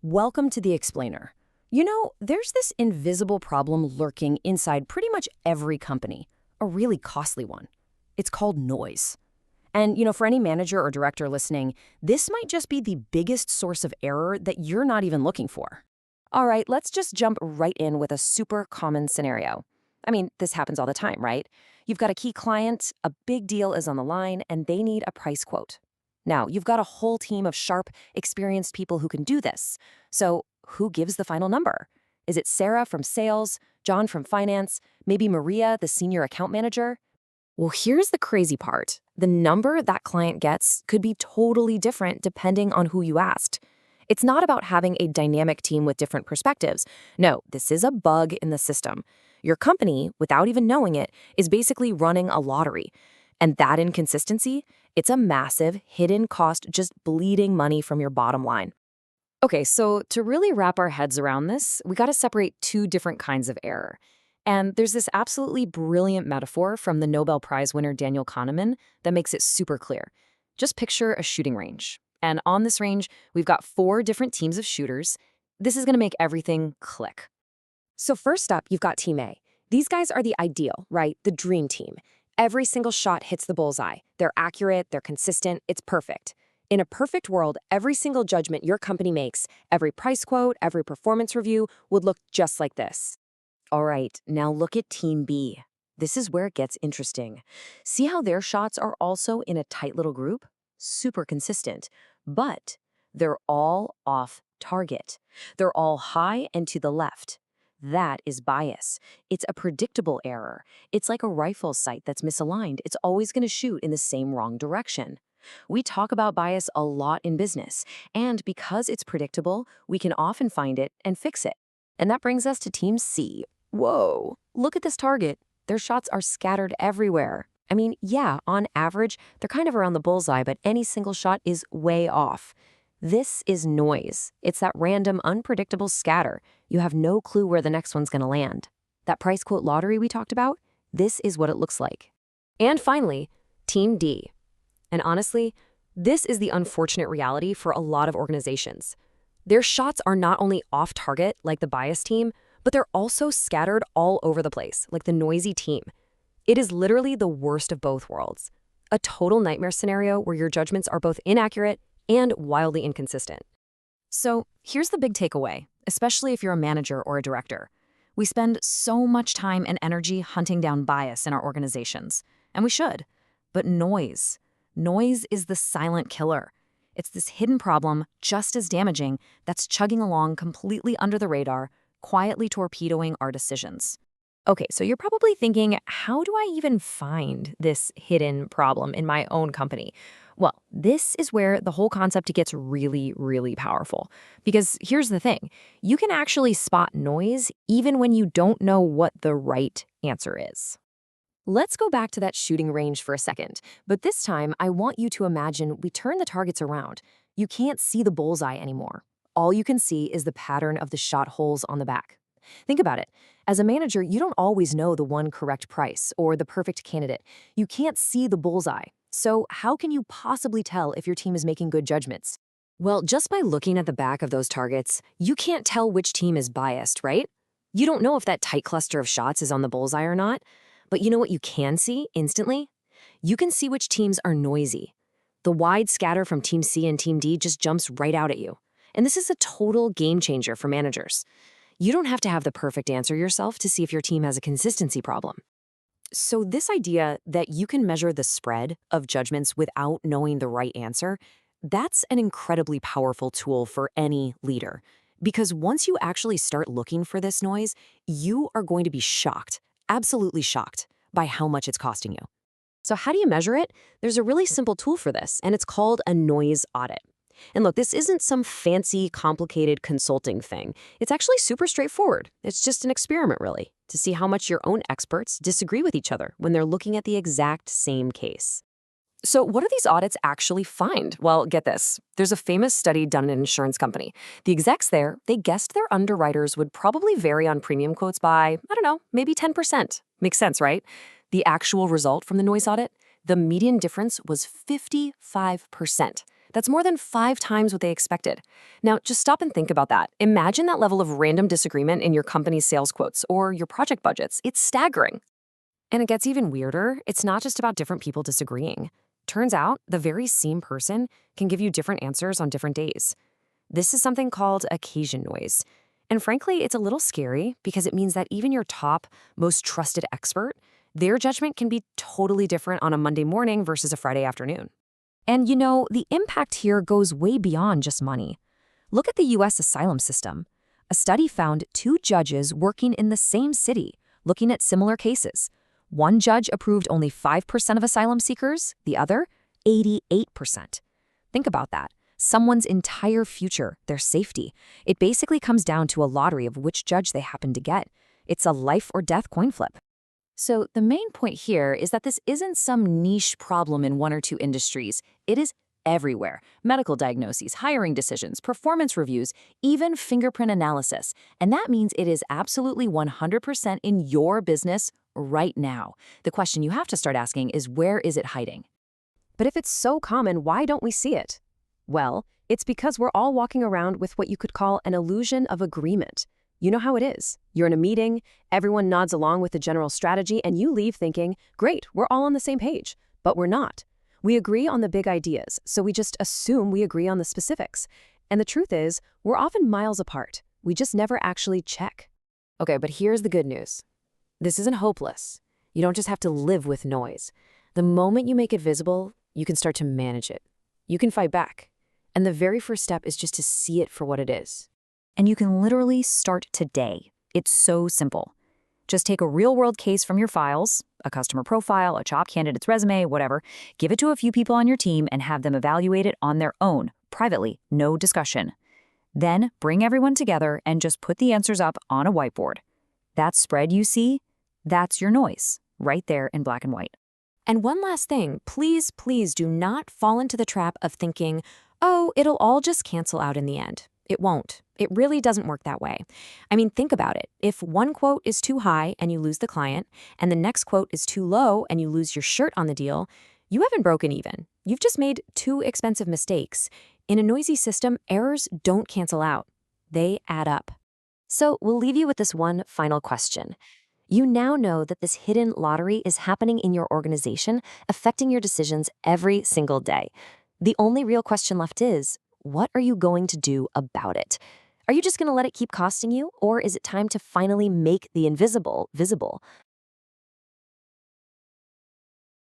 Welcome to the Explainer. You know, there's this invisible problem lurking inside pretty much every company, a really costly one. It's called noise. And, for any manager or director listening, this might just be the biggest source of error that you're not even looking for. All right, let's just jump right in with a super common scenario. I mean, this happens all the time, right? You've got a key client, a big deal is on the line, and they need a price quote. Now, you've got a whole team of sharp, experienced people who can do this. So who gives the final number? Is it Sarah from sales, John from finance, maybe Maria, the senior account manager? Well, here's the crazy part. The number that client gets could be totally different depending on who you asked. It's not about having a dynamic team with different perspectives. No, this is a bug in the system. Your company, without even knowing it, is basically running a lottery. And that inconsistency, it's a massive, hidden cost just bleeding money from your bottom line. Okay, so to really wrap our heads around this, we got to separate two different kinds of error. And there's this absolutely brilliant metaphor from the Nobel Prize winner Daniel Kahneman that makes it super clear. Just picture a shooting range. And on this range, we've got 4 different teams of shooters. This is going to make everything click. So first up, you've got Team A. These guys are the ideal, right? The dream team. Every single shot hits the bullseye. They're accurate, they're consistent, it's perfect. In a perfect world, every single judgment your company makes, every price quote, every performance review would look just like this. All right, now look at Team B. This is where it gets interesting. See how their shots are also in a tight little group? Super consistent. But they're all off target. They're all high and to the left. That is bias. It's a predictable error. It's like a rifle sight that's misaligned. It's always going to shoot in the same wrong direction. We talk about bias a lot in business, and because it's predictable, we can often find it and fix it. And that brings us to Team C. Whoa, look at this target. Their shots are scattered everywhere. I mean, yeah, on average, they're kind of around the bullseye, but any single shot is way off. This is noise. It's that random, unpredictable scatter. You have no clue where the next one's going to land. That price quote lottery we talked about, this is what it looks like. And finally, Team D. And honestly, this is the unfortunate reality for a lot of organizations. Their shots are not only off target, like the bias team, but they're also scattered all over the place, like the noisy team. It is literally the worst of both worlds. A total nightmare scenario where your judgments are both inaccurate and wildly inconsistent. So here's the big takeaway, especially if you're a manager or a director. We spend so much time and energy hunting down bias in our organizations, and we should. But noise is the silent killer. It's this hidden problem, just as damaging, that's chugging along completely under the radar, quietly torpedoing our decisions. Okay, so you're probably thinking, how do I even find this hidden problem in my own company? Well, this is where the whole concept gets really, really powerful. Because here's the thing, you can actually spot noise even when you don't know what the right answer is. Let's go back to that shooting range for a second, but this time I want you to imagine we turn the targets around. You can't see the bullseye anymore. All you can see is the pattern of the shot holes on the back. Think about it. As a manager, you don't always know the one correct price or the perfect candidate. You can't see the bullseye. So how can you possibly tell if your team is making good judgments? Well, just by looking at the back of those targets, you can't tell which team is biased, right? You don't know if that tight cluster of shots is on the bullseye or not. But you know what you can see instantly? You can see which teams are noisy. The wide scatter from Team C and Team D just jumps right out at you. And this is a total game changer for managers. You don't have to have the perfect answer yourself to see if your team has a consistency problem. So this idea that you can measure the spread of judgments without knowing the right answer, that's an incredibly powerful tool for any leader. Because once you actually start looking for this noise, you are going to be shocked, absolutely shocked, by how much it's costing you. So how do you measure it? There's a really simple tool for this, and it's called a noise audit. And look, this isn't some fancy, complicated consulting thing. It's actually super straightforward. It's just an experiment, really, to see how much your own experts disagree with each other when they're looking at the exact same case. So what do these audits actually find? Well, get this. There's a famous study done in an insurance company. The execs there, they guessed their underwriters would probably vary on premium quotes by, I don't know, maybe 10%. Makes sense, right? The actual result from the noise audit? The median difference was 55%. That's more than 5 times what they expected. Now, just stop and think about that. Imagine that level of random disagreement in your company's sales quotes or your project budgets. It's staggering. And it gets even weirder. It's not just about different people disagreeing. Turns out, the very same person can give you different answers on different days. This is something called occasion noise. And frankly, it's a little scary because it means that even your top, most trusted expert, their judgment can be totally different on a Monday morning versus a Friday afternoon. And the impact here goes way beyond just money. Look at the U.S. asylum system. A study found 2 judges working in the same city, looking at similar cases. One judge approved only 5% of asylum seekers, the other, 88%. Think about that. Someone's entire future, their safety. It basically comes down to a lottery of which judge they happen to get. It's a life or death coin flip. So the main point here is that this isn't some niche problem in one or two industries. It is everywhere. Medical diagnoses, hiring decisions, performance reviews, even fingerprint analysis. And that means it is absolutely 100% in your business right now. The question you have to start asking is, where is it hiding? But if it's so common, why don't we see it? Well, it's because we're all walking around with what you could call an illusion of agreement. You know how it is. You're in a meeting, everyone nods along with the general strategy, and you leave thinking, great, we're all on the same page. But we're not. We agree on the big ideas, so we just assume we agree on the specifics. And the truth is, we're often miles apart. We just never actually check. Okay, but here's the good news. This isn't hopeless. You don't just have to live with noise. The moment you make it visible, you can start to manage it. You can fight back. And the very first step is just to see it for what it is. And you can literally start today. It's so simple. Just take a real-world case from your files, a customer profile, a job candidate's resume, whatever, give it to a few people on your team and have them evaluate it on their own, privately, no discussion. Then bring everyone together and just put the answers up on a whiteboard. That spread you see, that's your noise, right there in black and white. And one last thing, please do not fall into the trap of thinking, oh, it'll all just cancel out in the end. It won't. It really doesn't work that way. I mean, think about it. If one quote is too high and you lose the client, and the next quote is too low and you lose your shirt on the deal, you haven't broken even. You've just made 2 expensive mistakes. In a noisy system, errors don't cancel out. They add up. So we'll leave you with this one final question. You now know that this hidden lottery is happening in your organization, affecting your decisions every single day. The only real question left is, what are you going to do about it? Are you just going to let it keep costing you, or is it time to finally make the invisible visible?